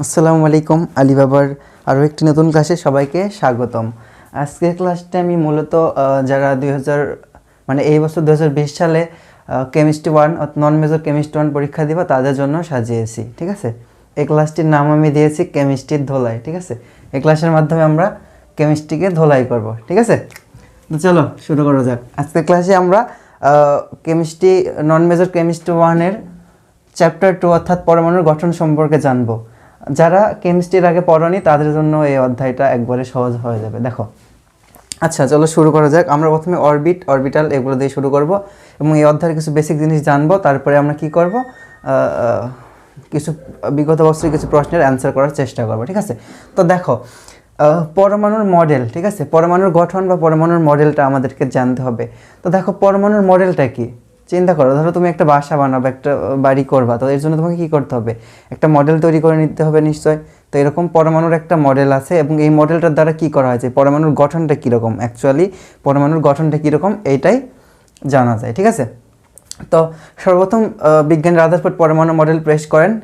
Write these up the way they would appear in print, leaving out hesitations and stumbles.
আসসালামু আলাইকুম, আলিবাবার আরও একটি নতুন ক্লাসে সবাইকে স্বাগতম। আজকের ক্লাসটা আমি মূলত যারা এই বছর 2020 সালে chemistry one non major chemistry one পরীক্ষা দিবা তাদের জন্য সাজিয়েছি। ঠিক আছে, এই ক্লাসটির নাম আমি দিয়েছি কেমিস্ট্রির ধোলাই। ঠিক আছে, এই ক্লাসের মাধ্যমে আমরা কেমিস্ট্রিকে ধোলাই করব। ঠিক আছে, তো চলো শুরু করা যাক। আজকের ক্লাসে আমরা কেমিস্ট্রি নন মেজর কেমিস্ট্রি ওয়ানের চ্যাপ্টার 2 অর্থাৎ পরমাণুর গঠন সম্পর্কে জানবো। যারা কেমিস্ট্রির আগে পড়নি তাদের জন্য এই অধ্যায়টা একবারে সহজ হয়ে যাবে। দেখো, আচ্ছা চলো শুরু করা যাক। আমরা প্রথমে অরবিটাল এগুলো দিয়ে শুরু করব এবং এই অধ্যায়ের কিছু বেসিক জিনিস জানবো। তারপরে আমরা কি করব, কিছু বিগত বছরের কিছু প্রশ্নের অ্যান্সার করার চেষ্টা করব। ঠিক আছে, তো দেখো পরমাণুর মডেল। ঠিক আছে, পরমাণুর গঠন বা পরমাণুর মডেলটা আমাদেরকে জানতে হবে। তো দেখো পরমাণুর মডেলটা কি, চিন্তা করো। ধরো তুমি একটা বাসা বানাবে, একটা বাড়ি করবা, তো এর জন্য তোমাকে কী করতে হবে, একটা মডেল তৈরি করে নিতে হবে নিশ্চয়। তো এরকম পরমাণুর একটা মডেল আছে এবং এই মডেলটার দ্বারা কী করা হয়েছে, পরমাণুর গঠনটা কীরকম, অ্যাকচুয়ালি পরমাণুর গঠনটা কীরকম এইটাই জানা যায়। ঠিক আছে, তো সর্বপ্রথম বিজ্ঞানী রাদারফোর্ড পরমাণু মডেল পেশ করেন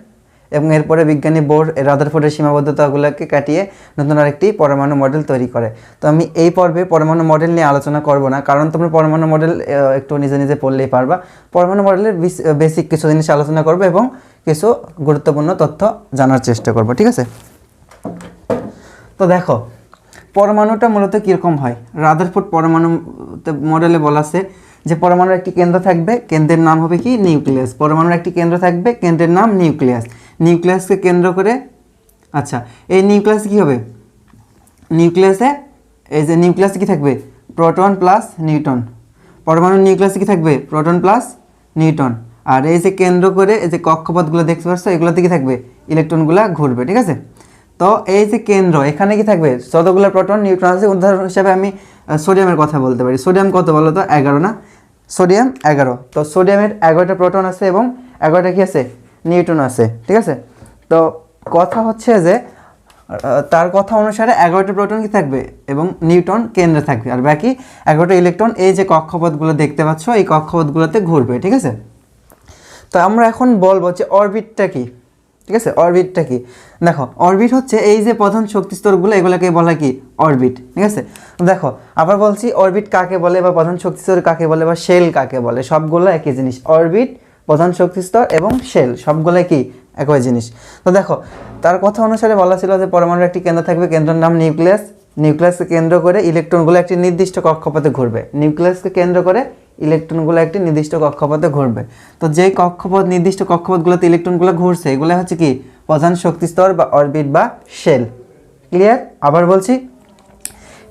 এবং এরপরে বিজ্ঞানী বোর রাদারফোর্ডের সীমাবদ্ধতাগুলোকে কাটিয়ে নতুন আরেকটি পরমাণু মডেল তৈরি করে। তো আমি এই পর্বে পরমাণু মডেল নিয়ে আলোচনা করব না, কারণ তোমরা পরমাণু মডেল একটু নিজে নিজে পড়লেই পারবা। পরমাণু মডেলের বেসিক কিছু জিনিস আলোচনা করব এবং কিছু গুরুত্বপূর্ণ তথ্য জানার চেষ্টা করব। ঠিক আছে, তো দেখো পরমাণুটা মূলত কীরকম হয়। রাদারফোর্ড পরমাণু মডেলে বলা আছে যে পরমাণুর একটি কেন্দ্র থাকবে, কেন্দ্রের নাম হবে কি নিউক্লিয়াস। পরমাণুর একটি কেন্দ্র থাকবে, কেন্দ্রের নাম নিউক্লিয়াস। নিউক্লিয়াসকে কেন্দ্র করে, আচ্ছা এই নিউক্লিয়াসে কী হবে, নিউক্লিয়াসে এই যে নিউক্লিয়াসে কী থাকবে, প্রোটন প্লাস নিউট্রন। পরমাণুর নিউক্লিয়াসে কী থাকবে, প্রোটন প্লাস নিউট্রন। আর এই যে কেন্দ্র করে এই যে কক্ষপথগুলো দেখতে পাচ্ছ, এগুলোতে কী থাকবে, ইলেকট্রনগুলো ঘুরবে। ঠিক আছে, তো এই যে কেন্দ্র, এখানে কি থাকবে, যতগুলো প্রোটন নিউট্রন আছে। উদাহরণ হিসাবে আমি সোডিয়ামের কথা বলতে পারি। সোডিয়াম কত বলো তো, 11 না, সোডিয়াম 11। তো সোডিয়ামের 11টা প্রোটন আছে এবং 11টা কি আছে, নিউট্রন আছে। ঠিক আছে, তো কথা হচ্ছে যে তার কথা অনুসারে 11টা প্রোটন কি থাকবে এবং নিউট্রন কেন্দ্রে থাকবে, আর বাকি 11টা ইলেকট্রন এই যে কক্ষপথগুলো দেখতে পাচ্ছ এই কক্ষপথগুলোতে ঘুরবে। ঠিক আছে, তো আমরা এখন বলবো যে অরবিটটা কি। ঠিক আছে, অরবিটটা কি, দেখো অরবিট হচ্ছে এই যে প্রধান শক্তি স্তরগুলো, এগুলোকে বলা কি অরবিট। ঠিক আছে, দেখো আবার বলছি অরবিট কাকে বলে বা প্রধান শক্তি স্তর কাকে বলে বা শেল কাকে বলে, সবগুলো একই জিনিস। অরবিট, প্রধান শক্তি স্তর এবং শেল সবগুলো কি একই জিনিস। তো দেখো তার কথা অনুসারে বলা ছিল যে পরমাণুর একটি কেন্দ্র থাকবে, কেন্দ্রের নাম নিউক্লিয়াস। নিউক্লিয়াসকে কেন্দ্র করে ইলেকট্রনগুলো একটি নির্দিষ্ট কক্ষপথে ঘুরবে। নিউক্লিয়াসকে কেন্দ্র করে ইলেকট্রনগুলো একটি নির্দিষ্ট কক্ষপথে ঘুরবে। তো যেই কক্ষপথ, নির্দিষ্ট কক্ষপথগুলোতে ইলেকট্রনগুলো ঘুরছে, এগুলো হচ্ছে কি প্রধান শক্তি স্তর বা অরবিট বা শেল। ক্লিয়ার? আবার বলছি,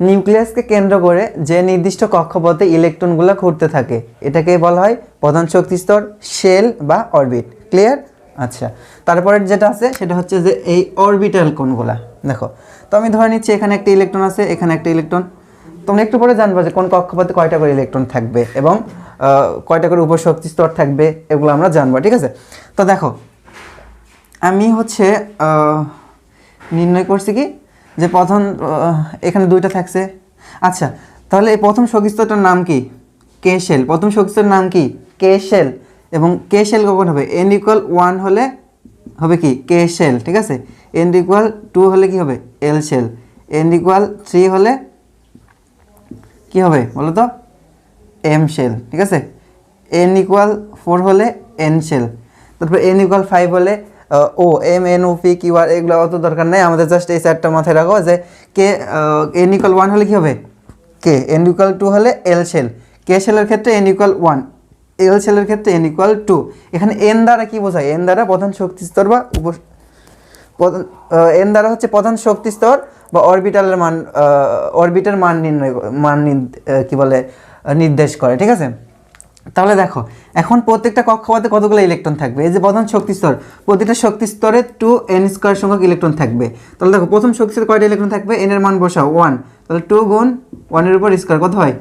নিউক্লিয়াসকে কেন্দ্র করে যে নির্দিষ্ট কক্ষপথে ইলেকট্রনগুলো ঘুরতে থাকে এটাকে বলা হয় প্রধান শক্তি স্তর, শেল বা অরবিট। ক্লিয়ার? আচ্ছা, তারপরে যেটা আছে সেটা হচ্ছে যে এই অরবিটাল কোণগুলা। দেখো, তো আমি ধরে নিচ্ছি এখানে একটা ইলেকট্রন আছে, এখানে একটা ইলেকট্রন। তোমরা একটু পরে জানবো যে কোন কক্ষপথে কয়টা করে ইলেকট্রন থাকবে এবং কয়টা করে উপশক্তি স্তর থাকবে, এগুলো আমরা জানবো। ঠিক আছে, তো দেখো আমি হচ্ছে নির্ণয় করছি কি যে প্রথম এখানে দুইটা থাকছে। আচ্ছা, তাহলে এই প্রথম শক্তি স্তরটার নাম কি, কে শেল। প্রথম শক্তি স্তরের নাম কি, কে শেল। এবং কে শেল কখন হবে, n=1 হলে হবে কি কে শেল। ঠিক আছে, n=2 হলে কি হবে, এল শেল। n=3 হলে কি হবে বলো তো, এম শেল। ঠিক আছে, n=4 হলে এন শেল। তারপর n=5 হলে ও, এম, এন, ও, পি, কিউ, আর এগুলো অত দরকার নেই, আমাদের জাস্ট এই চারটা মাথায় রাখো যে কে। n=1 হলে কি হবে কে, n=2 হলে এল শেল। কে শেলের ক্ষেত্রে n=1, এল শেলের ক্ষেত্রে n=2। এখানে এন দ্বারা কি বোঝায়, এন দ্বারা প্রধান শক্তি স্তর বা এন দ্বারা হচ্ছে প্রধান শক্তি স্তর বা অরবিটালের মান, অরবিটের মান কি বলে নির্দেশ করে। ঠিক আছে, তাহলে দেখো এখন প্রত্যেকটা কক্ষপথে কতগুলো ইলেকট্রন থাকবে। এই যে প্রধান শক্তি স্তর, প্রতিটা শক্তি স্তরে 2n² সংখ্যক ইলেকট্রন থাকবে। তাহলে দেখো প্রথম শক্তি স্তরে কয়টা ইলেকট্রন থাকবে, এন এর মান বসাও 1, তাহলে 2 গুণ 1 এর উপর স্কোয়ার কত হয়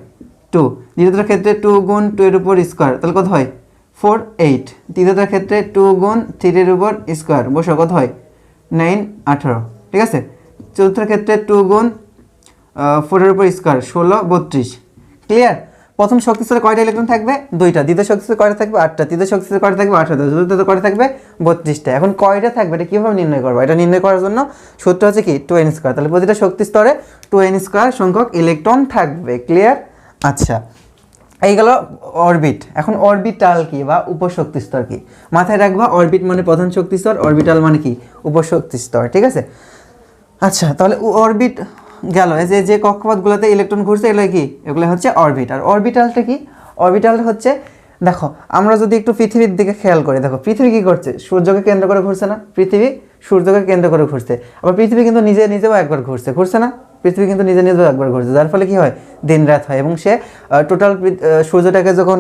2। দ্বিতীয়টার ক্ষেত্রে 2 গুণ 2 এর উপর স্কোয়ার, তাহলে কত হয় 4, 8। তৃতীয়টার ক্ষেত্রে 2 গুণ 3 এর উপর স্কোয়ার বসাও, কত হয় 9, 18। ঠিক আছে, চতুর্থের ক্ষেত্রে 2 গুণ 4 এর উপর স্কোয়ার 16, 32। ক্লিয়ার? প্রথম শক্তি স্তরে কয়টা ইলেকট্রন থাকবে? 2টা। দ্বিতীয় শক্তি স্তরে কয়টা থাকবে? 8টা। তৃতীয় শক্তি স্তরে কয়টা থাকবে? 8টা। চতুর্থ কয়টা থাকবে? 32টা। এখন কয়টা থাকবে এটা কীভাবে নির্ণয় করবো? এটা নির্ণয় করার জন্য সূত্র হচ্ছে কি 2n²। তাহলে প্রতিটা শক্তি স্তরে 2n² সংখ্যক ইলেকট্রন থাকবে। ক্লিয়ার? আচ্ছা, এই গেল অরবিট। এখন অরবিটাল কি বা উপশক্তি স্তর কি? মাথায় রাখবা, অরবিট মানে প্রধান শক্তি স্তর, অরবিটাল মানে কি উপশক্তি স্তর। ঠিক আছে? আচ্ছা, তাহলে অরবিট গেল, যে কক্ষপথগুলোতে ইলেকট্রন ঘুরছে এগুলো কি? এগুলো হচ্ছে অরবিট। আর অরবিটালটা কি? অরবিটাল হচ্ছে, দেখো আমরা যদি একটু পৃথিবীর দিকে খেয়াল করি, দেখো পৃথিবী কি করছে? সূর্যকে কেন্দ্র করে ঘুরছে না? পৃথিবী সূর্যকে কেন্দ্র করে ঘুরছে। আবার পৃথিবী কিন্তু নিজেও একবার ঘুরছে না? পৃথিবী কিন্তু নিজেও একবার ঘুরছে, যার ফলে কি হয়? দিন রাত হয়। এবং সে টোটাল সূর্যটাকে যখন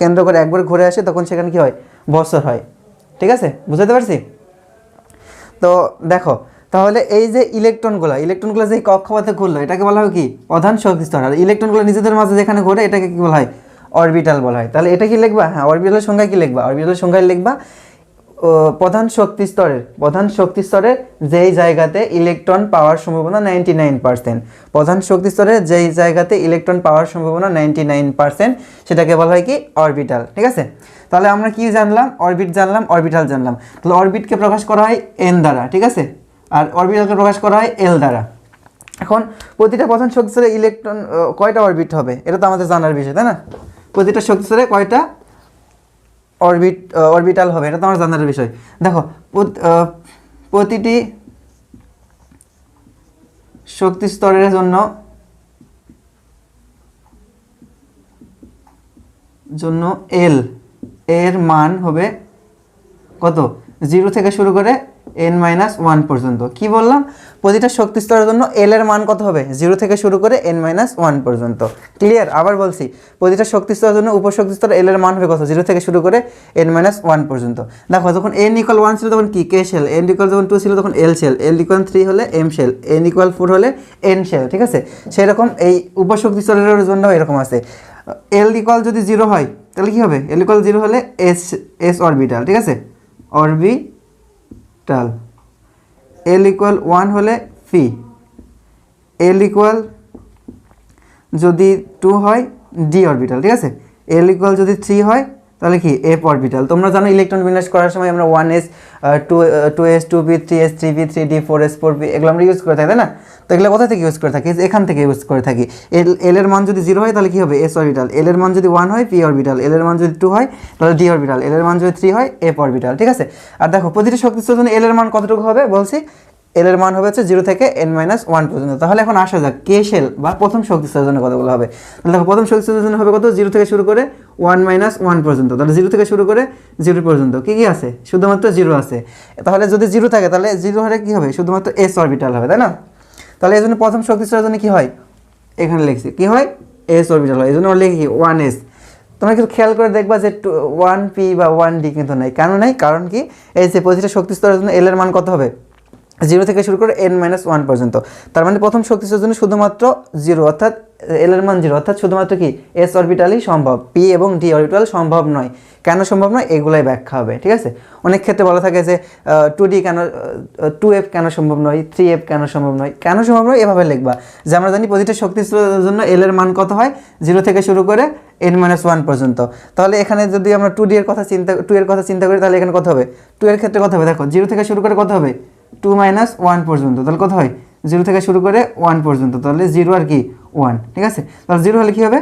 কেন্দ্র করে একবার ঘুরে আসে তখন সেখানে কি হয়? বছর হয়। ঠিক আছে, বুঝতে পারছি? তো দেখো, তাহলে এই যে ইলেকট্রনগুলো যে কক্ষপথে ঘুরলো এটাকে বলা হয় কি? প্রধান শক্তি স্তর। আর ইলেকট্রনগুলো নিজেদের মাঝে যেখানে ঘুরে এটাকে কি বলা হয়? অরবিটাল বলা হয়। তাহলে এটা কি লিখবা? হ্যাঁ, অরবিটালের সংখ্যায় কি লিখবা? অরবিটালের সংখ্যায় লিখবা প্রধান শক্তি স্তরের যেই জায়গাতে ইলেকট্রন পাওয়ার সম্ভাবনা 99%। প্রধান শক্তি স্তরের যেই জায়গাতে ইলেকট্রন পাওয়ার সম্ভাবনা 99%, সেটাকে বলা হয় কি? অরবিটাল। ঠিক আছে, তাহলে আমরা কি জানলাম? অরবিট জানলাম, অরবিটাল জানলাম। তাহলে অরবিটকে প্রকাশ করা হয় n দ্বারা। ঠিক আছে, আর অরবিটালকে প্রকাশ করা হয় l দ্বারা। এখন প্রতিটা প্রধান শক্তি স্তরে ইলেকট্রন কয়টা অরবিট হবে এটা তো আমাদের জানার বিষয়, তাই না? প্রতিটা শক্তি স্তরে কয়টা অরবিটাল হবে এটা তো আমার জানার বিষয়। দেখো, প্রতিটি শক্তি স্তরের জন্য এল এর মান হবে কত? 0 থেকে শুরু করে n-1 পর্যন্ত। কি বললাম? প্রতিটা শক্তি স্তরের জন্য এল এর মান কত হবে? 0 থেকে শুরু করে n-1 পর্যন্ত। ক্লিয়ার? আবার বলছি, প্রতিটা শক্তি স্তরের জন্য উপশক্তি স্তর এল এর মান হবে কত? 0 থেকে শুরু করে n-1 পর্যন্ত। দেখো, যখন n=1 ছিল তখন কি? কে শেল। যখন 2 ছিল তখন এল শেল। l=3 হলে এম শেল। n=4 হলে এন শেল। ঠিক আছে, সেই রকম এই উপশক্তি স্তরের জন্য এরকম আছে। l যদি 0 হয় তাহলে কি হবে? l 0 হলে এস অরবিটাল। ঠিক আছে, অরবিটাল। l 1 হলে ফি। l যদি 2 হয় ডি অরবিটাল। ঠিক আছে, l যদি 3 হয় তাহলে কি? F orbital. তোমরা জানো ইলেকট্রন বিন্যাস করার সময় আমরা 1s 2s 2p 3s 3p 3d 4s 4p এগুলো আমরা ইউজ করে থাকি, তাই না? তো এগুলো কোথা থেকে ইউজ করে থাকি? এখান থেকে ইউজ করে থাকি। এল এর মান যদি 0 হয় তাহলে কি হবে? S orbital. এল এর মান যদি 1 হয় পি অরবিটাল। এল এর মান যদি 2 হয় তাহলে ডি অরবিটাল। এল এর মান যদি 3 হয় এফ অরবিটাল। ঠিক আছে, আর দেখো প্রতিটি শক্তি স্তরের জন্য এল এর মান কতটুকু হবে বলছি? এল এর মান হবে হচ্ছে 0 থেকে n-1 পর্যন্ত। তাহলে এখন আসা যাক কে শেল বা প্রথম শক্তি স্তরের জন্য কতগুলো হবে। তাহলে দেখো, প্রথম শক্তি স্তরের জন্য হবে কত? 0 থেকে শুরু করে 1-1 পর্যন্ত। তাহলে 0 থেকে শুরু করে 0 পর্যন্ত কি কি আছে? শুধুমাত্র 0 আছে। তাহলে যদি 0 থাকে তাহলে 0 হলে কি হবে? শুধুমাত্র এস অরবিটাল হবে, তাই না? তাহলে এই জন্য প্রথম শক্তি স্তরের জন্য কি হয়? এখানে লিখছি কি হয়? এস অরবিটাল হয়। এই জন্য আমরা লিখি 1s। তোমরা কিন্তু খেয়াল করে দেখবা যে 1p বা 1d কিন্তু নাই। কেন নাই? কারণ কি? এই যে প্রতিটা শক্তি স্তরের জন্য এল এর মান কত হবে? 0 থেকে শুরু করে n-1 পর্যন্ত। তার মানে প্রথম শক্তি স্তরের জন্য শুধুমাত্র 0, অর্থাৎ এল এর মান 0, অর্থাৎ শুধুমাত্র কি? এস অরবিটালই সম্ভব, পি এবং ডি অরবিটাল সম্ভব নয়। কেন সম্ভব নয়? এগুলাই ব্যাখ্যা হবে। ঠিক আছে, অনেক ক্ষেত্রে বলা থাকে যে 2d কেন, 2f কেন সম্ভব নয়, 3f কেন সম্ভব নয়। কেন সম্ভব নয় এভাবে লিখবা যে আমরা জানি প্রতিটা শক্তি স্তরের জন্য এল এর মান কত হয়? 0 থেকে শুরু করে n-1 পর্যন্ত। তাহলে এখানে যদি আমরা 2 এর কথা চিন্তা করি তাহলে এখানে কত হবে? 2 এর ক্ষেত্রে কত হবে? দেখো, 0 থেকে শুরু করে কত হবে? 2-1 পর্যন্ত। তাহলে কত হয়? 0 থেকে শুরু করে 1 পর্যন্ত। তাহলে 0 আর কি 1। ঠিক আছে, তাহলে 0 হলে কি হবে?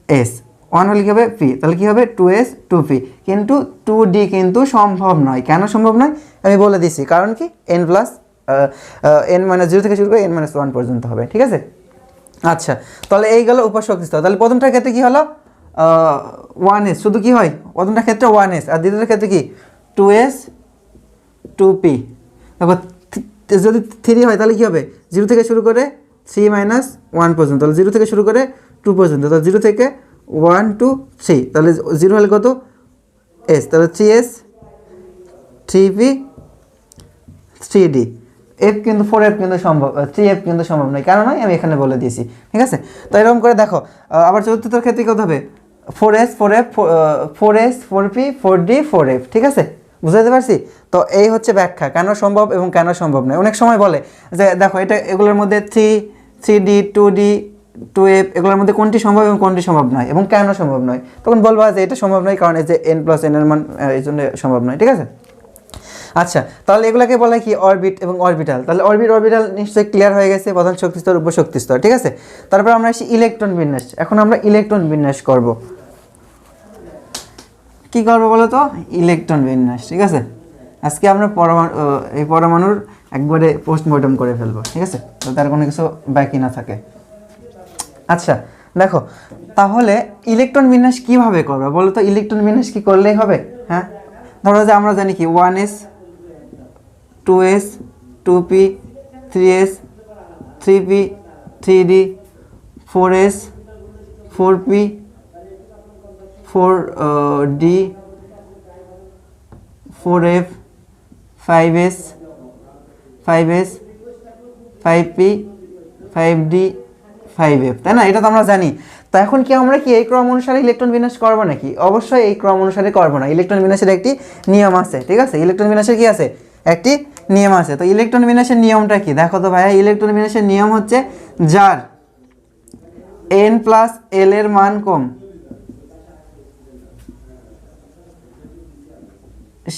এস। 1 হলে কি হবে? পি। তাহলে কি হবে? 2s 2p। কিন্তু 2d কিন্তু সম্ভব নয়। কেন সম্ভব নয় আমি বলে দিচ্ছি। কারণ কি? n-0 থেকে শুরু করে n-1 পর্যন্ত হবে। ঠিক আছে, আচ্ছা, তাহলে এই গেল উপশক্তি স্তর। তাহলে প্রথমটার ক্ষেত্রে কি হলো? 1s শুধু কি হয়? প্রথমটার ক্ষেত্রে 1s, আর দ্বিতীয়টার ক্ষেত্রে কি? 2s 2p। তারপর যদি 3 হয় তাহলে কি হবে? 0 থেকে শুরু করে 3-1 পর্যন্ত। তাহলে 0 থেকে শুরু করে 2 পর্যন্ত। তাহলে 0 থেকে 1 2 3। তাহলে 0 হলে কত? এস। তাহলে 3s 3p 3d। এফ কিন্তু 4f কিন্তু সম্ভব, 3f কিন্তু সম্ভব নয়। কেন নয় আমি এখানে বলে দিয়েছি। ঠিক আছে, তো এরকম করে দেখো। আবার চতুর্থটার ক্ষেত্রে কত হবে? 4s 4f 4s 4p 4d 4f। ঠিক আছে, বুঝতে পারছি? তো এই হচ্ছে ব্যাখ্যা কেন সম্ভব এবং কেন সম্ভব নয়। অনেক সময় বলে যে দেখো এটা এগুলোর মধ্যে 3d 2d 2f এগুলোর মধ্যে কোনটি সম্ভব এবং কোনটি সম্ভব নয় এবং কেন সম্ভব নয়, তখন বলবা যে এটা সম্ভব নয় কারণ এই যে n প্লাস n এর মান এই জন্য সম্ভব নয়, ঠিক আছে। আচ্ছা, তাহলে এগুলাকে বলা হয় কি অরবিট এবং অরবিটাল। তাহলে অরবিট অরবিটাল নিশ্চয়ই ক্লিয়ার হয়ে গেছে, প্রধান শক্তি স্তর উপ শক্তি স্তর, ঠিক আছে। তারপর আমরা আসি ইলেকট্রন বিন্যাস। এখন আমরা ইলেকট্রন বিন্যাস করব, কি করবো বলো তো, ইলেকট্রন বিন্যাস, ঠিক আছে। আজকে আমরা এই পরমাণুর একবারে পোস্টমর্টম করে ফেলবো, ঠিক আছে, তো তার কোনো কিছু বাকি না থাকে। আচ্ছা দেখো, তাহলে ইলেকট্রন বিন্যাস কিভাবে করবে বলো তো, ইলেকট্রন বিন্যাস কি করলেই হবে? হ্যাঁ, ধরো যে আমরা জানি কি 1s 2s 2p 3s 3p 3d 4s 4p 4d 4f 5s 5s 5p 5d 5f, তাই না? এটা তো আমরা জানি। তো এখন কি আমরা কি এই ক্রম অনুসারে ইলেকট্রন বিন্যাস করবো নাকি? অবশ্যই এই ক্রম অনুসারে করবো না, ইলেকট্রন বিন্যাসের একটি নিয়ম আছে, ঠিক আছে। ইলেকট্রন বিন্যাসের কি আছে? একটি নিয়ম আছে। তো ইলেকট্রন বিন্যাসের নিয়মটা কি দেখো তো ভাইয়া, ইলেকট্রন বিন্যাসের নিয়ম হচ্ছে যার n প্লাস l এর মান কম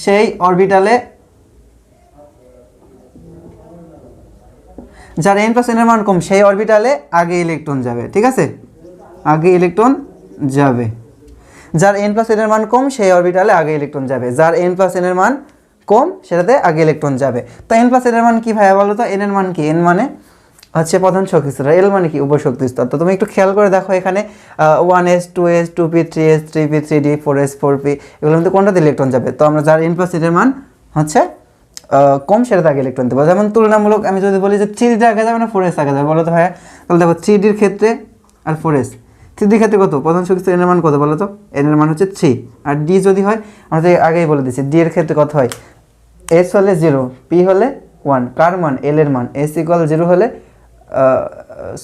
সেই অরবিটালে, যার n প্লাস n এর মান কম সেই অরবিটালে আগে ইলেকট্রন যাবে, ঠিক আছে, আগে ইলেকট্রন যাবে। যার n প্লাস n এর মান কম সেই অরবিটালে আগে ইলেকট্রন যাবে, যার n প্লাস n এর মান কম সেটাতে আগে ইলেকট্রন যাবে। তো n প্লাস n এর মান কি ভাইয়া বলো তো? n এর মান কি? n মানে হচ্ছে প্রধান শক্তি স্তর, l মানে কি উপশক্তি স্তর। তো তুমি একটু খেয়াল করে দেখো এখানে 1s 2s 2p 3s 3p 3d 4s 4p এগুলোর মধ্যে কোনটাতে ইলেকট্রন যাবে? তো আমরা যার n প্লাস n এর মান হচ্ছে কম সেটাতে আগে ইলেকট্রন দেবো। যেমন তুলনামূলক আমি যদি বলি যে 3d আগে যাবে না 4s আগে যাবে বলো তো ভাইয়া? তাহলে দেখো 3dর ক্ষেত্রে আর 4s, 3d ক্ষেত্রে কত প্রধান শক্তি স্তর n এর মান কত বলো তো? n এর মান হচ্ছে 3, আর d যদি হয় আমরা তো আগেই বলে দিচ্ছি d এর ক্ষেত্রে কত হয়, s হলে 0 p হলে 1, কার মান? l এর মান। s ইকুয়াল 0 হলে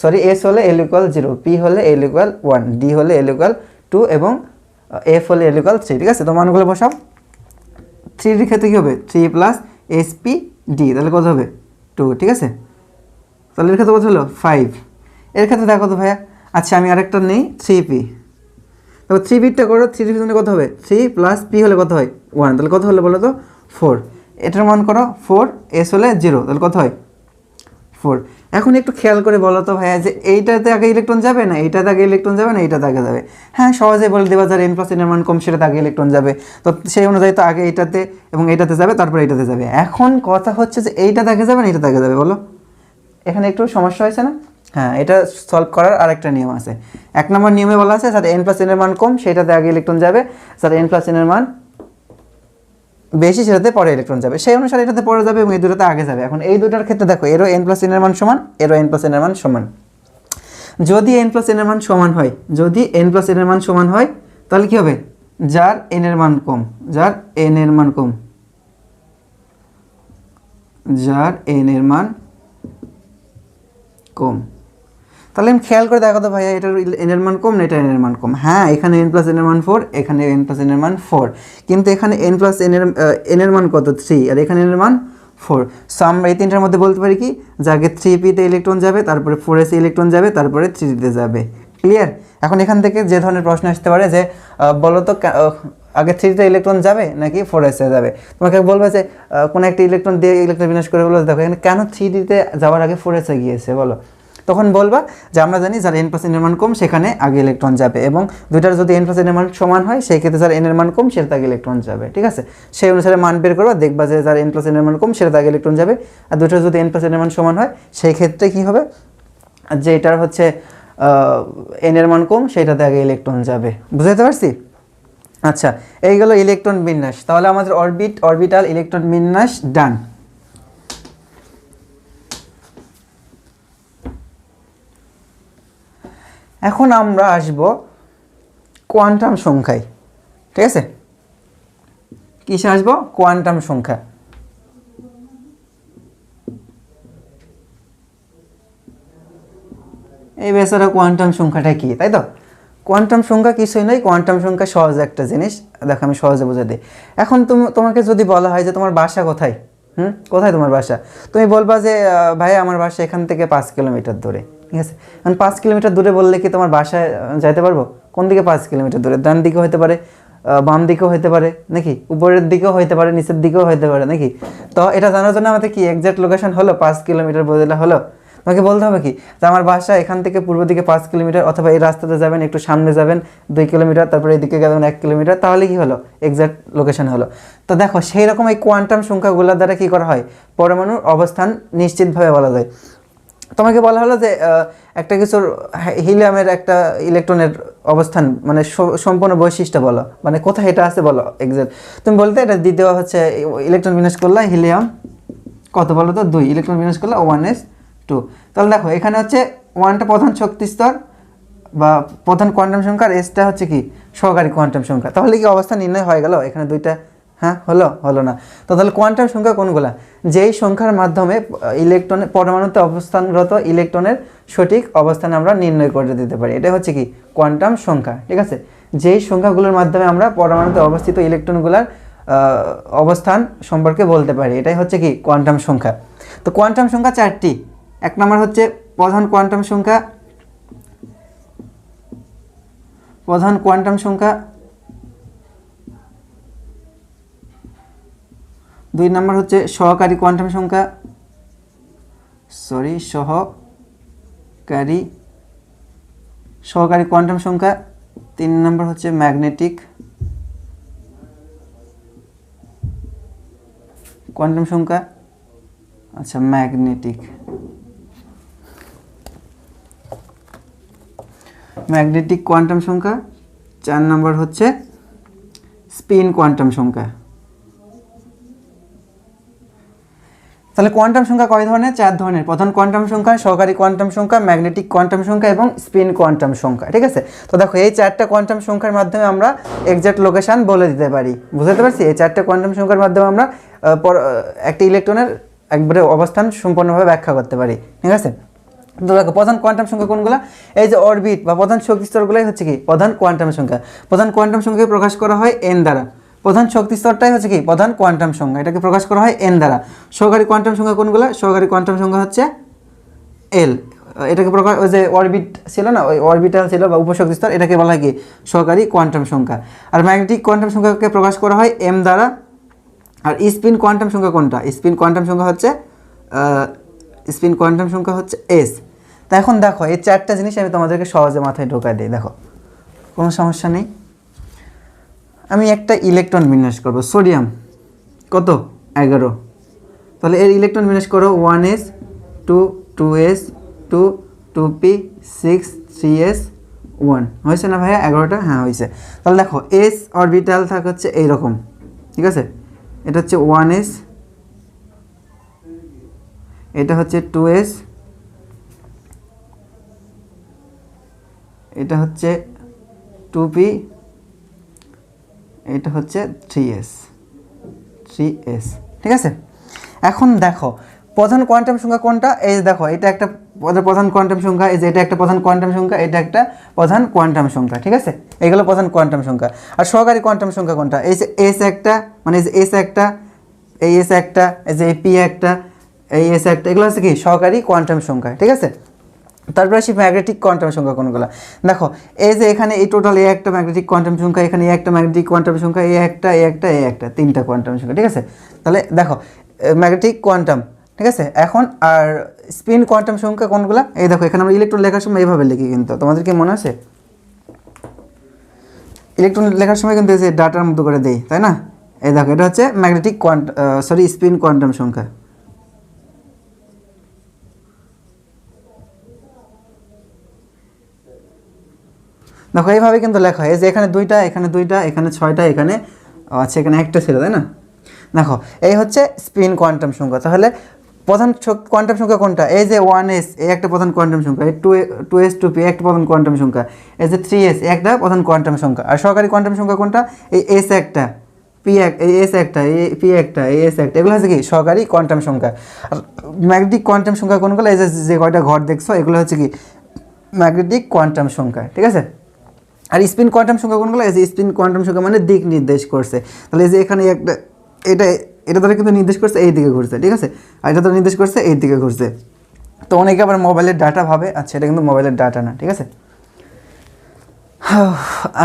সরি s হলে l ইকুয়াল 0, p হলে l ইকুয়াল 1, d হলে l ইকুয়াল 2 এবং f হলে l ইকুয়াল 3, ঠিক আছে। তো মানগুলো বসাও। 3d এর ক্ষেত্রে কী হবে? 3 প্লাস sp d, তাহলে কত হবে? 2, ঠিক আছে। তাহলে এর ক্ষেত্রে কত হলো? 5। এর ক্ষেত্রে দেখো তো ভাইয়া, আচ্ছা আমি আরেকটা নেই 3p, তারপর 3pটা করো, 3 পিছনে কত হবে? 3 প্লাস p হলে কত হয়? 1, তাহলে কত হলো বলো তো? 4। এটার মান করো 4, s হলে 0, তাহলে কত হয়? 4। এখন একটু খেয়াল করে বলো তো ভাইয়া যে এইটাতে আগে ইলেকট্রন যাবে না এইটাতে আগে ইলেকট্রন যাবে না এইটাতে আগে যাবে? হ্যাঁ, সহজেই বলে দেবা যার n প্লাস n এর মান কম সেটাতে আগে ইলেকট্রন যাবে। তো সেই অনুযায়ী তো আগে এইটাতে এবং এইটাতে যাবে, তারপর এইটাতে যাবে। এখন কথা হচ্ছে যে এইটাতে আগে যাবে না এইটাতে আগে যাবে বলো? এখানে একটু সমস্যা হয়েছে না? হ্যাঁ, এটা সলভ করার আরেকটা নিয়ম আছে। 1 নম্বর নিয়মে বলা আছে যার n প্লাস n এর মান কম সেটাতে আগে ইলেকট্রন যাবে, যার n প্লাস n এর মান বেশি সেটাতে পরে ইলেকট্রন যাবে, সেই অনুসারে এটাতে পরে যাবে এবং এই দুটোতে আগে যাবে। এখন এই দুটার ক্ষেত্রে দেখো এরও n প্লাস n এর মান সমান, এরও n প্লাস n এর মান সমান। যদি n প্লাস n এর মান সমান হয়, যদি n প্লাস n এর মান সমান হয় তাহলে কি হবে? যার n এর মান কম, যার n এর মান কম, যার n এর মান কম, তাহলে আমি খেয়াল করে দেখো তো ভাইয়া এটার n এর মান কম না এটা n এর মান কম? হ্যাঁ, এখানে n প্লাস n এর মান 4, এখানে n প্লাস n এর মান 4, কিন্তু এখানে n প্লাস n এর মান কত? 3, আর এখানে n এর মান 4। সো আমরা এই তিনটার মধ্যে বলতে পারি কি যে আগে 3p তে ইলেকট্রন যাবে, তারপরে 4s এ ইলেকট্রন যাবে, তারপরে 3d তে যাবে। ক্লিয়ার? এখন এখান থেকে যে ধরনের প্রশ্ন আসতে পারে যে বলো তো আগে 3d তে ইলেকট্রন যাবে নাকি 4s এ যাবে? তোমাকে বলবে যে কোনো একটা ইলেকট্রন দিয়ে ইলেকট্রন বিনাশ করে বলো দেখো এখানে কেন 3d তে যাওয়ার আগে 4s এ গিয়েছে বলো? তখন বলবা যে আমরা জানি যার n প্লাস n এর মান কম সেখানে আগে ইলেকট্রন যাবে, এবং দুইটার যদি n প্লাস n এর মান সমান হয় সেই ক্ষেত্রে যার n এর মান কম সেটাতে আগে ইলেকট্রন যাবে, ঠিক আছে। সেই অনুসারে মান বের করবা, দেখবা যে যার n প্লাস n এর মান কম সেটাতে আগে ইলেকট্রন যাবে, আর দুইটার যদি n প্লাস n এর মান সমান হয় সেই ক্ষেত্রে কি হবে? যে এটার হচ্ছে n এর মান কম সেটাতে আগে ইলেকট্রন যাবে। বুঝতে পারছি? আচ্ছা, এই গেল ইলেকট্রন বিন্যাস। তাহলে আমাদের অরবিটাল ইলেকট্রন বিন্যাস ডান। এখন আমরা আসব কোয়ান্টাম সংখ্যায়, ঠিক আছে। কিসে আসবো? কোয়ান্টাম সংখ্যা। এই বেচারা কোয়ান্টাম সংখ্যাটা কি, তাই তো? কোয়ান্টাম সংখ্যা কিছুই নয়, কোয়ান্টাম সংখ্যা সহজ একটা জিনিস। দেখো আমি সহজে বুঝে দিই। এখন তোমাকে যদি বলা হয় যে তোমার বাসা কোথায়, কোথায় তোমার বাসা, তুমি বলবা যে ভাই আমার বাসা এখান থেকে 5 কিলোমিটার দূরে, ঠিক আছে। এখন 5 কিলোমিটার দূরে বললে কি তোমার বাসায় যাইতে পারবো? কোন দিকে 5 কিলোমিটার দূরে? ডান দিকেও হতে পারে, বাম দিকেও হতে পারে নাকি, উপরের দিকেও হতে পারে, নিচের দিকেও হতে পারে নাকি। তো এটা জানার জন্য আমাদের কি এক্সাক্ট লোকেশন হলো 5 কিলোমিটার বলে হলো। তোমাকে বলতে হবে কি যে আমার বাসা এখান থেকে পূর্ব দিকে 5 কিলোমিটার, অথবা এই রাস্তাতে যাবেন একটু সামনে যাবেন 2 কিলোমিটার, তারপরে এদিকে যাবেন 1 কিলোমিটার, তাহলে কি হলো এক্সাক্ট লোকেশন হলো। তো দেখো সেই রকম এই কোয়ান্টাম সংখ্যাগুলোর দ্বারা কি করা হয়, পরমাণুর অবস্থান নিশ্চিতভাবে বলা যায়। তোমাকে বলা হলো যে একটা কিছুর হিলিয়ামের একটা ইলেকট্রনের অবস্থান মানে সম্পূর্ণ বৈশিষ্ট্য বলো, মানে কোথায় এটা আছে বলো এক্সাক্ট। তুমি বলতে এটা দ্বিতীয় হচ্ছে ইলেকট্রন বিন্যাস করলে হিলিয়াম কত বলো তো 2, ইলেকট্রন বিন্যাস করলে 1s2। তাহলে দেখো এখানে হচ্ছে 1টা প্রধান শক্তি স্তর বা প্রধান কোয়ান্টাম সংখ্যা, আর এসটা হচ্ছে কি সহকারী কোয়ান্টাম সংখ্যা। তাহলে কি অবস্থা নির্ণয় হয়ে গেল এখানে দুইটা? হ্যাঁ, হলো না। তো তাহলে কোয়ান্টাম সংখ্যা কোনগুলা? যেই সংখ্যার মাধ্যমে ইলেকট্রনের পরমাণুতে অবস্থানরত ইলেকট্রনের সঠিক অবস্থান আমরা নির্ণয় করে দিতে পারি, এটা হচ্ছে কি কোয়ান্টাম সংখ্যা। ঠিক আছে, যেই সংখ্যাগুলোর মাধ্যমে আমরা পরমাণুতে অবস্থিত ইলেকট্রনগুলোর অবস্থান সম্পর্কে বলতে পারি, এটাই হচ্ছে কি কোয়ান্টাম সংখ্যা। তো কোয়ান্টাম সংখ্যা 4টি। 1 নম্বর হচ্ছে প্রধান কোয়ান্টাম সংখ্যা, 2 নম্বর হচ্ছে সহকারী কোয়ান্টাম সংখ্যা, সহকারী কোয়ান্টাম সংখ্যা। 3 নম্বর হচ্ছে ম্যাগনেটিক কোয়ান্টাম সংখ্যা। আচ্ছা, ম্যাগনেটিক কোয়ান্টাম সংখ্যা। 4 নম্বর হচ্ছে স্পিন কোয়ান্টাম সংখ্যা। তাহলে কোয়ান্টাম সংখ্যা কয় ধরনের? 4 ধরনের। প্রধান কোয়ান্টাম সংখ্যা, সহকারী কোয়ান্টাম সংখ্যা, ম্যাগনেটিক কোয়ান্টাম সংখ্যা এবং স্পিন কোয়ান্টাম সংখ্যা। ঠিক আছে, তো দেখো এই 4টা কোয়ান্টাম সংখ্যার মাধ্যমে আমরা এক্সাক্ট লোকেশন বলে দিতে পারি। বুঝতে পারছি? এই 4টা কোয়ান্টাম সংখ্যার মাধ্যমে আমরা একটা ইলেকট্রনের একবারে অবস্থান সম্পূর্ণভাবে ব্যাখ্যা করতে পারি। ঠিক আছে, তো দেখো প্রধান কোয়ান্টাম সংখ্যা কোনগুলো? এই যে অরবিট বা প্রধান শক্তি স্তরগুলোই হচ্ছে কি প্রধান কোয়ান্টাম সংখ্যা। প্রধান কোয়ান্টাম সংখ্যাকে প্রকাশ করা হয় n দ্বারা। প্রধান শক্তি স্তরটাই হচ্ছে কি প্রধান কোয়ান্টাম সংখ্যা, এটাকে প্রকাশ করা হয় n দ্বারা। সহকারী কোয়ান্টাম সংখ্যা কোনগুলো? সহকারী কোয়ান্টাম সংখ্যা হচ্ছে l। এটাকে প্রকাশ, ওই যে অরবিট ছিল না, ওই অরবিটাল ছিল বা উপশক্তি স্তর, এটাকে বলা হয় কি সহকারী কোয়ান্টাম সংখ্যা। আর ম্যাগনেটিক কোয়ান্টাম সংখ্যাকে প্রকাশ করা হয় m দ্বারা। আর স্পিন কোয়ান্টাম সংখ্যা কোনটা? স্পিন কোয়ান্টাম সংখ্যা হচ্ছে s। তা এখন দেখো এই 4টা জিনিস আমি তোমাদেরকে সহজে মাথায় ঢোকায় দিই। দেখো কোনো সমস্যা নেই। আমি একটা ইলেকট্রন বিন্যাস করব, সোডিয়াম কত 11। তাহলে এর ইলেকট্রন বিন্যাস করো 1s 2 2s 2 2p 6 3s 1। হয়েছে না ভাইয়া 11টা? হ্যাঁ হয়েছে। তাহলে দেখো s অরবিটাল থাকে হচ্ছে এইরকম। ঠিক আছে, এটা হচ্ছে 1s, এটা হচ্ছে 2s, এটা হচ্ছে 2p, এটা হচ্ছে 3s। ঠিক আছে, এখন দেখো প্রধান কোয়ান্টাম সংখ্যা কোনটা? এই যে দেখো এটা একটা প্রধান কোয়ান্টাম সংখ্যা, এই যে এটা একটা প্রধান কোয়ান্টাম সংখ্যা, এটা একটা প্রধান কোয়ান্টাম সংখ্যা। ঠিক আছে, এগুলো প্রধান কোয়ান্টাম সংখ্যা। আর সহকারী কোয়ান্টাম সংখ্যা কোনটা? এই যে s একটা, মানে এই যে s একটা, এই s একটা, এই যে p একটা, এই s একটা, এগুলো হচ্ছে কি সহকারী কোয়ান্টাম সংখ্যা। ঠিক আছে, তারপরে আসি ম্যাগনেটিক কোয়ান্টাম সংখ্যা কোনগুলো। দেখো এই যে এখানে এই টোটাল এই একটা ম্যাগনেটিক কোয়ান্টাম সংখ্যা, এখানে এই একটা ম্যাগনেটিক কোয়ান্টাম সংখ্যা, এই একটা 3টা কোয়ান্টাম সংখ্যা। ঠিক আছে, তাহলে দেখো ম্যাগনেটিক কোয়ান্টাম। ঠিক আছে, এখন আর স্পিন কোয়ান্টাম সংখ্যা কোনগুলো? এই দেখো এখানে আমরা ইলেকট্রন লেখার সময় এইভাবে লিখি, কিন্তু তোমাদের কি মনে আছে? ইলেকট্রন লেখার সময় কিন্তু এই যে ডাটার মতো করে দেই, তাই না? এই দেখো এটা হচ্ছে ম্যাগনেটিক স্পিন কোয়ান্টাম সংখ্যা। দেখো এইভাবে কিন্তু লেখা হয়, যে এখানে 2টা, এখানে 2টা, এখানে 6টা, এখানে আচ্ছা এখানে একটা ছিল, তাই না? দেখো এই হচ্ছে স্পিন কোয়ান্টাম সংখ্যা। তাহলে প্রধান কোয়ান্টাম সংখ্যা কোনটা? এই যে 1s এই একটা প্রধান কোয়ান্টাম সংখ্যা, এই 2s 2p একটা প্রধান কোয়ান্টাম সংখ্যা, এই যে 3s একটা প্রধান কোয়ান্টাম সংখ্যা। আর সহকারী কোয়ান্টাম সংখ্যা কোনটা? এই s একটা, p একটা, এই s একটা, এই p একটা, এই s একটা, এগুলো হচ্ছে কি সহকারী কোয়ান্টাম সংখ্যা। আর ম্যাগনেটিক কোয়ান্টাম সংখ্যা কোনগুলো? এই যে কয়টা ঘর দেখছো এগুলো হচ্ছে কি ম্যাগনেটিক কোয়ান্টাম সংখ্যা। ঠিক আছে, আর স্পিন কোয়ান্টাম সংখ্যা কোনগুলো? এই যে স্পিন কোয়ান্টাম সংখ্যা মানে দিক নির্দেশ করছে। তাহলে এই যে এখানে একটা, এটা দ্বারা কিন্তু নির্দেশ করছে এই দিকে ঘুরছে। ঠিক আছে, আর এটা দ্বারা নির্দেশ করছে এই দিকে ঘুরছে। তো অনেকে আবার মোবাইলের ডাটা ভাবে, আচ্ছা এটা কিন্তু মোবাইলের ডাটা না, ঠিক আছে।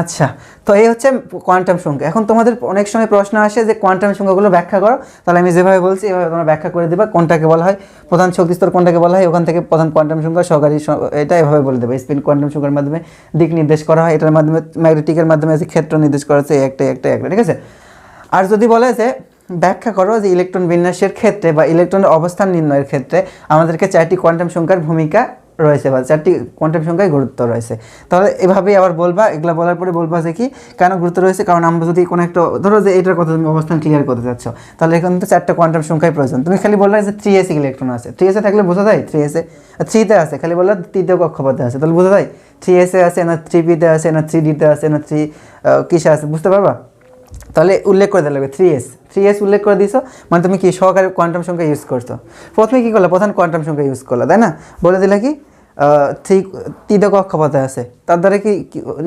আচ্ছা, তো এই হচ্ছে কোয়ান্টাম সংখ্যা। এখন তোমাদের অনেক সময় প্রশ্ন আসে যে কোয়ান্টাম সংখ্যাগুলো ব্যাখ্যা করো, তাহলে আমি যেভাবে বলছি এভাবে তোমরা ব্যাখ্যা করে দেবা, কোনটাকে বলা হয় প্রধান শক্তিস্তর, কোনটাকে বলা হয় ওখান থেকে প্রধান কোয়ান্টাম সংখ্যা, সহকারী এটা এভাবে বলে দেবে। স্পিন কোয়ান্টাম সংখ্যার মাধ্যমে দিক নির্দেশ করা হয়, এটার মাধ্যমে ম্যাগনেটিকের মাধ্যমে যে ক্ষেত্র নির্দেশ করা হচ্ছে একটা, ঠিক আছে। আর যদি বলে যে ব্যাখ্যা করো যে ইলেকট্রন বিন্যাসের ক্ষেত্রে বা ইলেকট্রনের অবস্থান নির্ণয়ের ক্ষেত্রে আমাদেরকে 4টি কোয়ান্টাম সংখ্যার ভূমিকা রয়েছে বা 4টি কোয়ান্টাম সংখ্যায় গুরুত্ব রয়েছে, তাহলে এভাবেই আবার বলবা। এগুলো বলার পরে বলবা যে কি কেন গুরুত্ব রয়েছে, কারণ আমরা যদি কোনো একটা ধরো যে এটার কথা তুমি অবস্থান ক্লিয়ার করতে চাচ্ছ, তাহলে এখানে তো 4টা কোয়ান্টাম সংখ্যায় প্রয়োজন। তুমি খালি বললে যে 3s ইলেকট্রন আছে, 3s থাকলে বোঝা যায় 3s 3-তে আছে, খালি বললে 3-তে কক্ষপথে আছে, তাহলে বোঝা যায় 3s আছে না 3p-তে আছে না 3d-তে আছে না 3 কিসে আছে, বুঝতে পারবা। তাহলে উল্লেখ করে দিতে লাগবে 3s উল্লেখ করে দিছো, মানে তুমি কি সহকারী কোয়ান্টাম সংখ্যা ইউজ করছো। প্রথমে কী করলে প্রধান কোয়ান্টাম সংখ্যা ইউজ করলো, তাই না, বলে দিলে কি 3 কক্ষপথে আছে, তার দ্বারা কি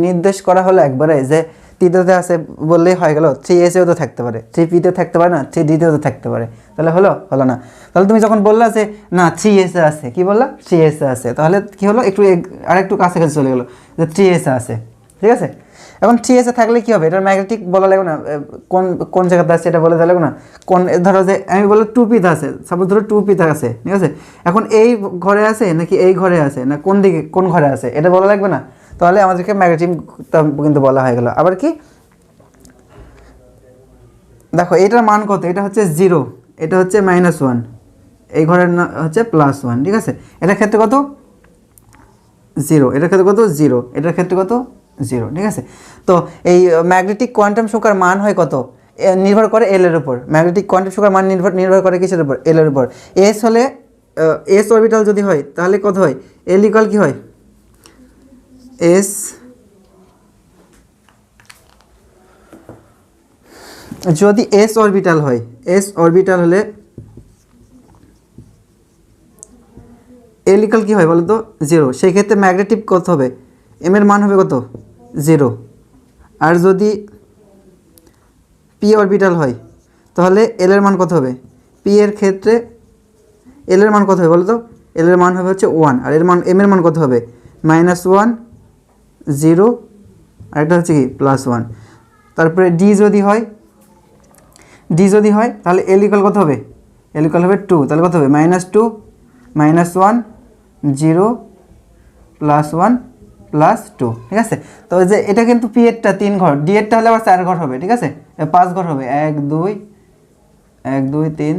নির্দেশ করা হলো একবারে যে 3-তে আছে বললেই হয়ে গেল, 3s-এও তো থাকতে পারে, 3p-তেও থাকতে পারে না, 3d-তেও তো থাকতে পারে, তাহলে হলো না। তাহলে তুমি যখন বললা যে না 3s আছে, কি বললা 3s আছে, তাহলে কি হলো একটু আরেকটু কাছাকাছি চলে গেলো যে 3s আছে, ঠিক আছে। এখন 3s থাকলে কি হবে, এটার ম্যাগনেটিক বলা লাগবে না, কোন কোন জায়গাতে আছে এটা বলে দেওয়া লাগবে না, কোন ধরো যে আমি বললাম 2p-তে আছে, সাপোজ ধরো 2p-তে আছে, ঠিক আছে। এখন এই ঘরে আছে নাকি এই ঘরে আছে না কোন দিকে কোন ঘরে আছে এটা বলা লাগবে না, তাহলে আমাদেরকে ম্যাগনেটিক কিন্তু বলা হয়ে গেল। আবার কি দেখো এটার মান কত, এটা হচ্ছে 0, এটা হচ্ছে -1, এই ঘরের হচ্ছে +1, ঠিক আছে। এটার ক্ষেত্রে কত 0, এটার ক্ষেত্রে কত 0, এটার ক্ষেত্রে কত 0, ঠিক আছে। তো এই ম্যাগনেটিক কোয়ান্টাম সংখ্যার মান হয় কত, নির্ভর করে এল এর উপর। ম্যাগনেটিক কোয়ান্টাম সংখ্যার মান নির্ভর করে কিসের উপর, এল এর উপর। এস হলে এস অরবিটাল যদি হয় তাহলে কত হয়, এল ইকুয়াল কি হয়, এস যদি এস অরবিটাল হয়, এস অরবিটাল হলে এল ইকুয়াল কী হয় বলো তো 0, সেই ক্ষেত্রে ম্যাগনেটিক কত হবে, এম এর মান হবে কত 0। আর যদি পি অরবিটাল হয় তাহলে এল এর মান কত হবে, পি এর ক্ষেত্রে এল এর মান কত হবে বলো তো, এল এর মান হবে হচ্ছে 1, আর এর মান এম এর মান কত হবে -1 0, আর এটা হচ্ছে কি +1। তারপরে ডি যদি হয় তাহলে এল ইকুয়াল কত হবে, এল ইকুয়াল হবে 2, তাহলে কত হবে -2 -1 0 +1 +2, ঠিক আছে। তো যে এটা কিন্তু পি এরটা 3 ঘর, ডি এরটা হলে আবার 4 ঘর হবে, ঠিক আছে, 5 ঘর হবে, 1 2 3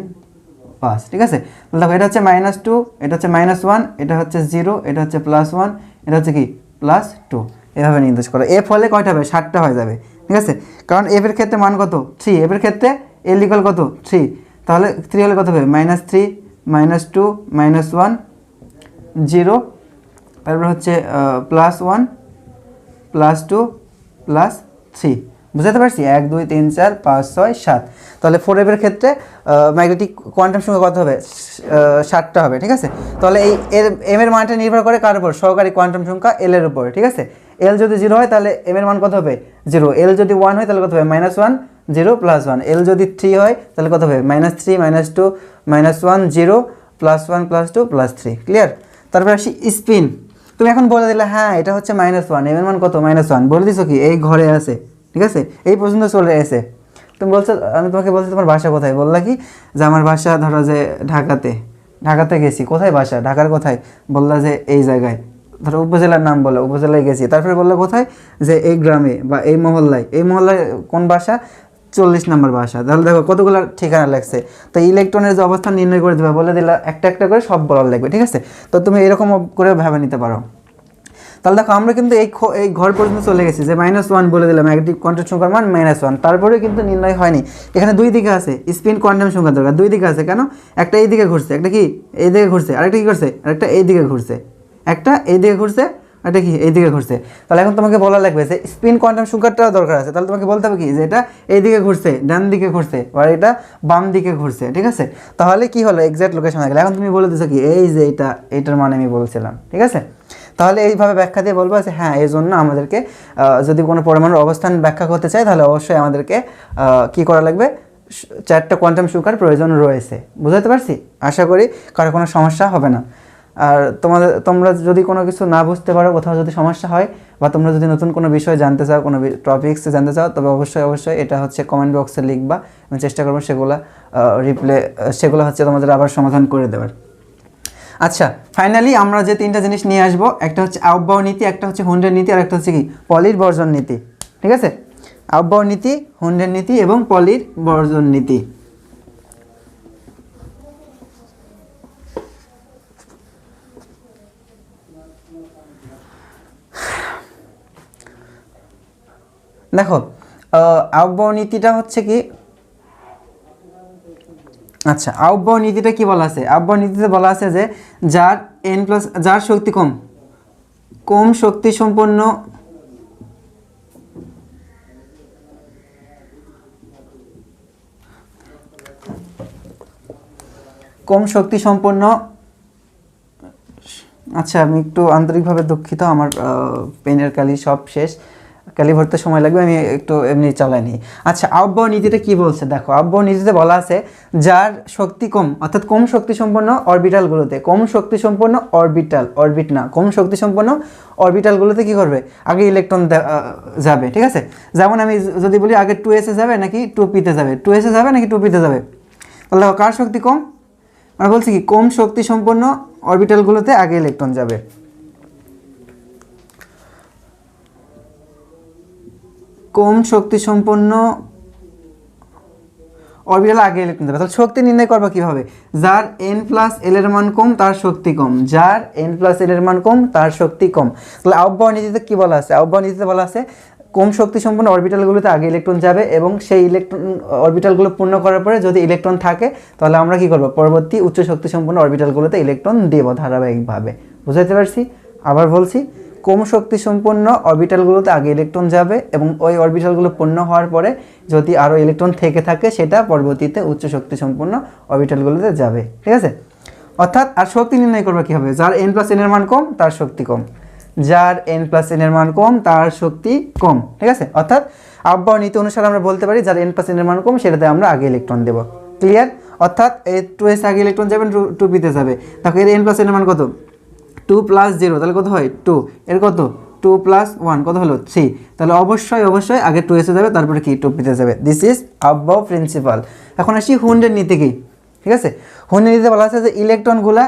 5, ঠিক আছে। তাহলে দেখো এটা হচ্ছে -2, এটা হচ্ছে -1, এটা হচ্ছে 0, এটা হচ্ছে +1, এটা হচ্ছে কি +2, এভাবে নির্দেশ করো। এফ হলে কয়টা হবে, 7টা হয়ে যাবে, ঠিক আছে। কারণ এফ এর ক্ষেত্রে মান কত 3, এফ এর ক্ষেত্রে এল ইকুয়াল কত 3, তাহলে 3 হলে কত হবে -3 -2 -1 0, তারপর হচ্ছে +1 +2 +3, বুঝতে পারছি 1 2 3 4 5 6 7। তাহলে 4f এর ক্ষেত্রে ম্যাগনেটিক কোয়ান্টাম সংখ্যা কত হবে 7টা হবে, ঠিক আছে। তাহলে এই এম এর মানটা নির্ভর করে কার উপর, সহকারী কোয়ান্টাম সংখ্যা এল এর উপর, ঠিক আছে। এল যদি 0 হয় তাহলে এম এর মান কত হবে 0, এল যদি 1 হয় তাহলে কত হবে -1 0 +1, এল যদি 3 হয় তাহলে কত হবে -3 -2 -1 0 +1 +2 +3, ক্লিয়ার। তারপর আসি স্পিন। তুমি এখন বলে দিলে হ্যাঁ এটা হচ্ছে -1, এম এর মান কত -1, বলে দিছো কি এই ঘরে আছে, ঠিক আছে, এই পর্যন্ত চলে এসে তুমি বলছো, আমি তোমাকে বলছি তোমার বাসা কোথায়, বললা কি যে আমার বাসা ধরো যে ঢাকাতে গেছি, কোথায় বাসা, ঢাকার কোথায়, বললা যে এই জায়গায়, ধরো উপজেলার নাম বলো, উপজেলায় গেছি, তারপরে বললো কোথায় যে এই গ্রামে বা এই মহল্লায় কোন বাসা 40 নম্বর বাসা। তাহলে দেখো কতগুলো ঠিকানা লাগছে, তো ইলেকট্রনের যে অবস্থান নির্ণয় করে দেবে, বলে দিলা একটা একটা করে সব বলার লাগবে, ঠিক আছে। তো তুমি এরকম করে ভেবে নিতে পারো। তাহলে দেখো আমরা কিন্তু এই ঘর পর্যন্ত চলে গেছি যে -1 বলে দিলাম, ম্যাগনেটিক কোয়ান্টাম সংখ্যার মান -1, তারপরেও কিন্তু নির্ণয় হয়নি। এখানে দুই দিকে আছে স্পিন কোয়ান্টাম সংখ্যা দরকার, দুই দিকে আছে কেন, একটা এই দিকে ঘুরছে, একটা কি এই দিকে ঘুরছে, আরেকটা কি করছে, আরেকটা এই দিকে ঘুরছে, একটা এই দিকে ঘুরছে, এটা কি এই দিকে ঘুরছে। তাহলে এখন তোমাকে বলা লাগবে যে স্পিন কোয়ান্টাম সংখ্যাটাও দরকার আছে, তাহলে তোমাকে বলতে হবে কি যে এটা এই দিকে ঘুরছে, ডান দিকে ঘুরছে, আর এটা বাম দিকে ঘুরছে, ঠিক আছে। তাহলে কি হলো এক্সাক্ট লোকেশন হয়ে গেল। এখন তুমি বলে দিছো কি এই যে এইটার মানে আমি বলছিলাম, ঠিক আছে। তাহলে এইভাবে ব্যাখ্যা দিয়ে বলবো যে হ্যাঁ এই জন্য আমাদেরকে যদি কোনো পরমাণুর অবস্থান ব্যাখ্যা করতে চাই তাহলে অবশ্যই আমাদেরকে কি করা লাগবে, 4টা কোয়ান্টাম সংখ্যার প্রয়োজন রয়েছে। বুঝতে পারছি, আশা করি কারো কোনো সমস্যা হবে না। আর তোমরা যদি কোনো কিছু না বুঝতে পারো, কোথাও যদি সমস্যা হয়, বা তোমরা যদি নতুন কোনো বিষয় জানতে চাও, কোনো টপিক্স জানতে চাও, তবে অবশ্যই এটা হচ্ছে কমেন্ট বক্সে লিখবা। আমি চেষ্টা করবো সেগুলো হচ্ছে তোমাদের আবার সমাধান করে দেওয়ার। আচ্ছা, ফাইনালি আমরা যে তিনটা জিনিস নিয়ে আসবো, একটা হচ্ছে আউটবাউ নীতি, একটা হচ্ছে হুন্ডের নীতি, আর একটা হচ্ছে কি পলির বর্জন নীতি। ঠিক আছে, আউটবাউ নীতি, হুন্ডের নীতি এবং পলির বর্জন নীতি। দেখো, আউটবাউ নীতিটা হচ্ছে কি, আচ্ছা আউটবাউ নীতিটা কি বলা আছে? আউটবাউ নীতিতে বলা আছে যে যার শক্তি কম শক্তি সম্পন্ন আচ্ছা আমি একটু আন্তরিকভাবে দুঃখিত, আমার পেনের কালি সব শেষ, কালি ভরতে সময় লাগবে, আমি একটু এমনি চালাই নিই। আচ্ছা, আউটবাউ নীতিটা কি বলছে দেখো, আউটবাউ নীতিতে বলা আছে যার শক্তি কম, অর্থাৎ কম শক্তি সম্পন্ন অরবিটালগুলোতে, কম শক্তি সম্পন্ন অরবিটালগুলোতে কি করবে, আগে ইলেকট্রন যাবে। ঠিক আছে, যেমন আমি যদি বলি আগে 2s এ যাবে নাকি 2p তে যাবে, 2s এ যাবে নাকি 2p তে যাবে, তাহলে দেখো কার শক্তি কম, মানে বলছি কি কম শক্তি সম্পন্ন অরবিটালগুলোতে আগে ইলেকট্রন যাবে। কম শক্তি সম্পন্ন অরবিটাল আগে ইলেকট্রন যাবে। তাহলে শক্তি নির্ণয় করবো কিভাবে? যার n+l এর মান কম তার শক্তি কম, যার n+l এর মান কম তার শক্তি কম। তাহলে আউটবাউ নীতিতে কি বলা আছে? আউটবাউ নীতিতে বলা আছে কম শক্তি সম্পন্ন অরবিটালগুলোতে আগে ইলেকট্রন যাবে এবং সেই অরবিটালগুলো পূর্ণ করার পরে যদি ইলেকট্রন থাকে তাহলে আমরা কি করব, পরবর্তী উচ্চ শক্তি সম্পন্ন অরবিটালগুলোতে ইলেকট্রন দেব ধারাবাহিকভাবে। বুঝাইতে পারছি? আবার বলছি, কম শক্তি সম্পন্ন অরবিটালগুলোতে আগে ইলেকট্রন যাবে এবং ওই অরবিটালগুলো পূর্ণ হওয়ার পরে যদি আরও ইলেকট্রন থেকে থাকে সেটা পরবর্তীতে উচ্চ শক্তি সম্পন্ন অরবিটালগুলোতে যাবে। ঠিক আছে, অর্থাৎ আর শক্তি নির্ণয় করবে কীভাবে? যার n+n এর মান কম তার শক্তি কম, যার n+n এর মান কম তার শক্তি কম। ঠিক আছে, অর্থাৎ আউটবাউ নীতি অনুসারে আমরা বলতে পারি যার n+n এর মান কম সেটাতে আমরা আগে ইলেকট্রন দেব। ক্লিয়ার? অর্থাৎ এই 2s আগে ইলেকট্রন যাবেন, 2p তে যাবে। দেখো এর n+n এর মান কত? 2 + 0, তাহলে কত হয় 2, এর কত 2 + 1 কত হলো 3, তাহলে অবশ্যই আগে 2s এ যাবে তারপরে কি 2p তে যাবে। This is aufbau principle. এখন আসি হুন্ডের নীতি কি। ঠিক আছে, হুন্ডের নীতিতে বলা আছে যে ইলেকট্রনগুলো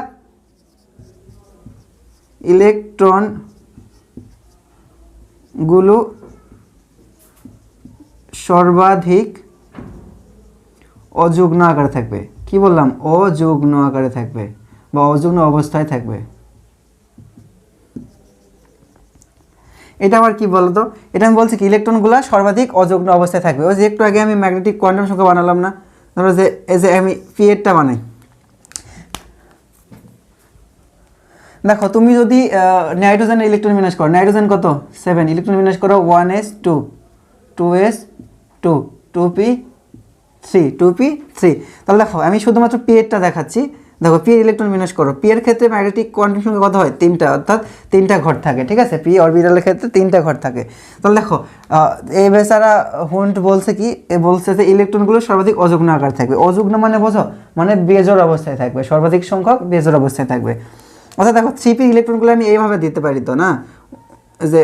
সর্বাধিক অযুগ্ম আকারে থাকবে। কি বললাম? অযুগ্ম আকারে থাকবে বা অযুগ্ম অবস্থায় থাকবে। এটা আবার কি বলতো? এটা আমি বলছি কি ইলেকট্রনগুলো সর্বাধিক অযুগ্ম অবস্থায় থাকবে। ওই যে একটু আগে আমি ম্যাগনেটিক কোয়ান্টাম সংখ্যা বানালাম না, ধরো যে এই যে আমি p-এরটা বানাই। দেখো তুমি যদি নাইট্রোজেনের ইলেকট্রন বিন্যাস করো, নাইট্রোজেন কত 7, ইলেকট্রন বিন্যাস করো 1s2 2s2 2p3 তাহলে দেখো আমি শুধুমাত্র p-এরটা দেখাচ্ছি। দেখো p এর ইলেকট্রন বিন্যাস করো, p এর ক্ষেত্রে ম্যাগনেটিক কোয়ান্টাম সংখ্যা কত হয় 3টা, অর্থাৎ 3টা ঘর থাকে। ঠিক আছে, p অরবিটালের ক্ষেত্রে 3টা ঘর থাকে। তাহলে দেখো এই বেচারা হুন্ড বলছে কি, বলছে যে ইলেকট্রনগুলো সর্বাধিক অযুগ্ম আকার থাকবে। অযুগ্ম মানে বোঝো, মানে বেজোড় অবস্থায় থাকবে, সর্বাধিক সংখ্যক বেজোড় অবস্থায় থাকবে। অর্থাৎ দেখো 3p ইলেকট্রনগুলো আমি এইভাবে দিতে পারি তো না, যে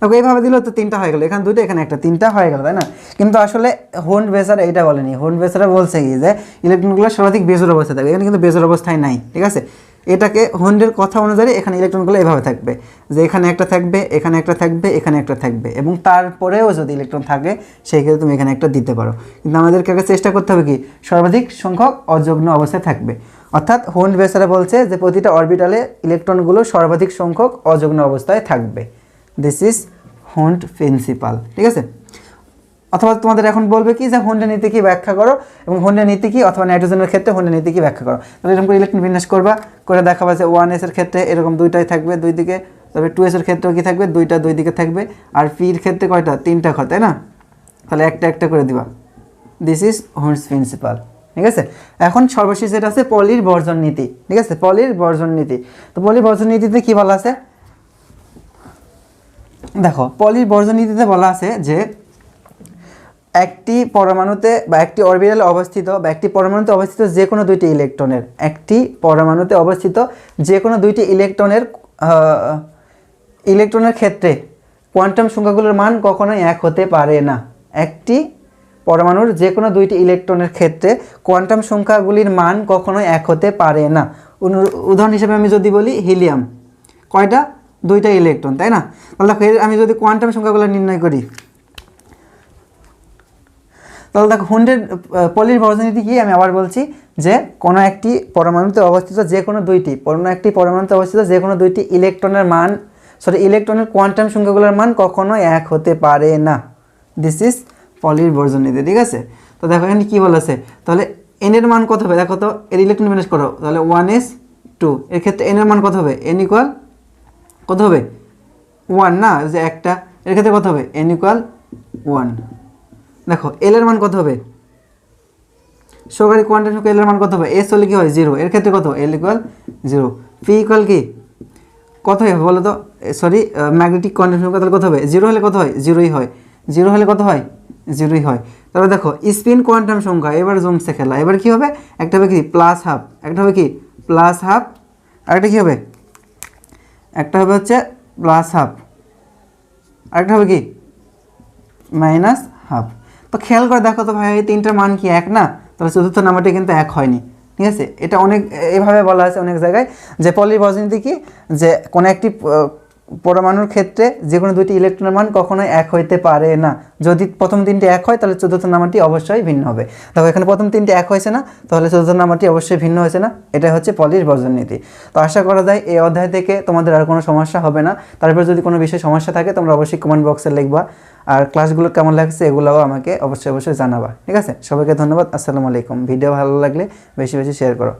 দেখো এইভাবে দিলেও তো 3টা হয়ে গেল, এখানে 2টা এখানে একটা, 3টা হয়ে গেল, তাই না? কিন্তু আসলে হুন্ড বেচারা এইটা বলেনি। হুন্ড বেচারা বলছে কি যে ইলেকট্রনগুলো সর্বাধিক বেজোড় অবস্থায় থাকবে, এখানে কিন্তু বেজোড় অবস্থায় নাই। ঠিক আছে, এটাকে হুন্ডের কথা অনুযায়ী এখানে ইলেকট্রনগুলো এভাবে থাকবে যে এখানে একটা থাকবে, এখানে একটা থাকবে, এখানে একটা থাকবে, এবং তারপরেও যদি ইলেকট্রন থাকে সেই ক্ষেত্রে তুমি এখানে একটা দিতে পারো। কিন্তু আমাদেরকে আগে চেষ্টা করতে হবে কি সর্বাধিক সংখ্যক অযুগ্ম অবস্থায় থাকবে। অর্থাৎ হুন্ড বেচারা বলছে যে প্রতিটা অরবিটালে ইলেকট্রনগুলো সর্বাধিক সংখ্যক অযুগ্ম অবস্থায় থাকবে। দিস ইজ হুন্ড প্রিন্সিপাল। ঠিক আছে, অথবা তোমাদের এখন বলবে কি যে হুন্ডের নীতি কি ব্যাখ্যা করো, এবং হুন্ডের নীতি কি, অথবা নাইট্রোজেনের ক্ষেত্রে হুন্ডের নীতি কি ব্যাখ্যা করো। তাহলে এরকম করে ইলেকট্রন বিন্যাস করবা, করে দেখাবা যে 1s এর ক্ষেত্রে এরকম 2টাই থাকবে 2 দিকে, তবে 2s এর ক্ষেত্রেও কি থাকবে 2টা 2 দিকে থাকবে, আর p-এর ক্ষেত্রে কয়টা 3টা ঘর, তাই না? তাহলে একটা একটা করে দিবা। This is Hund's principle. ঠিক আছে, এখন সর্বশেষ যেটা আছে পলির বর্জন নীতি। ঠিক আছে, পলির বর্জন নীতি। তো পলির বর্জন নীতিতে কি বলা আছে দেখো, পলির বর্জন নীতিতে বলা আছে যে একটি পরমাণুতে বা একটি অরবিটালে অবস্থিত বা একটি পরমাণুতে অবস্থিত যে কোনো দুইটি ইলেকট্রনের, একটি পরমাণুতে অবস্থিত যে কোনো দুইটি ইলেকট্রনের ক্ষেত্রে কোয়ান্টাম সংখ্যাগুলোর মান কখনোই এক হতে পারে না। একটি পরমাণুর যে কোনো দুইটি ইলেকট্রনের ক্ষেত্রে কোয়ান্টাম সংখ্যাগুলির মান কখনোই এক হতে পারে না। উদাহরণ হিসেবে আমি যদি বলি হিলিয়াম, কয়টা? দুইটা ইলেকট্রন, তাই না? তাহলে দেখো আমি যদি কোয়ান্টাম সংখ্যাগুলো নির্ণয় করি, তাহলে দেখো হুন্ডের পলির বর্জনীতি কি আমি আবার বলছি যে কোনো একটি পরমাণুতে অবস্থিত যে কোনো দুইটি ইলেকট্রনের কোয়ান্টাম সংখ্যাগুলোর মান কখনোই এক হতে পারে না। দিস ইজ পলির বর্জনীতি, ঠিক আছে? তো দেখো এখানে কী বলেছে, তাহলে এন এর মান কত হবে? দেখো তো এর ইলেকট্রন বিন্যাস করো, তাহলে 1s2, এর ক্ষেত্রে এন এর মান কত হবে? n ইকুয়াল কত হবে? 1 না, যে একটা, এর ক্ষেত্রে কত হবে? n equal 1। দেখো এল এর মান কত হবে? সহকারী কোয়ান্টাম সংখ্যা এল এর মান কত হবে? এস হলে কি হয়? 0, এর ক্ষেত্রে কত? L equal 0। পি ইকুয়াল কি কত হবে বলো তো? সরি, ম্যাগনেটিক কোয়ান্টাম সংখ্যা তাহলে কত হবে? 0 হলে কত হয়? 0ই হয়। 0 হলে কত হয়? 0ই হয়। তাহলে দেখো স্পিন কোয়ান্টাম সংখ্যা এবার জমছে খেলা। এবার কি হবে? একটা হবে কি প্লাস হাফ, একটা হবে কি প্লাস হাফ, আরেকটা কি হবে? একটা হবে হচ্ছে প্লাস হাফ, আরেকটা হবে কি মাইনাস হাফ। তো খেয়াল করে দেখো তো ভাই, এই তিনটার মান কি এক না? তাহলে চতুর্থ নাম্বারটি কিন্তু এক হয়নি, ঠিক আছে? এটা অনেক এভাবে বলা আছে অনেক জায়গায় যে পলির বর্জনীতি কি, যে কোনো একটি পরমাণুর ক্ষেত্রে যে কোনো দুইটি ইলেকট্রনের মান কখনোই এক হইতে পারে না। যদি প্রথম তিনটি এক হয় তাহলে চতুর্থ নাম্বারটি অবশ্যই ভিন্ন হবে। দেখো এখানে প্রথম তিনটি এক হয়েছে না, তাহলে চতুর্থ নাম্বারটি অবশ্যই ভিন্ন হয়েছে না। এটা হচ্ছে পলির বর্জনীতি। তো আশা করা যায় এই অধ্যায় থেকে তোমাদের আর কোনো সমস্যা হবে না। তারপর যদি কোনো বিষয়ে সমস্যা থাকে তোমরা অবশ্যই কমেন্ট বক্সে লিখবা, আর ক্লাসগুলো কেমন লাগছে এগুলোও আমাকে অবশ্যই জানাবা, ঠিক আছে? সবাইকে ধন্যবাদ। আসসালামু আলাইকুম। ভিডিও ভালো লাগলে বেশি বেশি শেয়ার করো।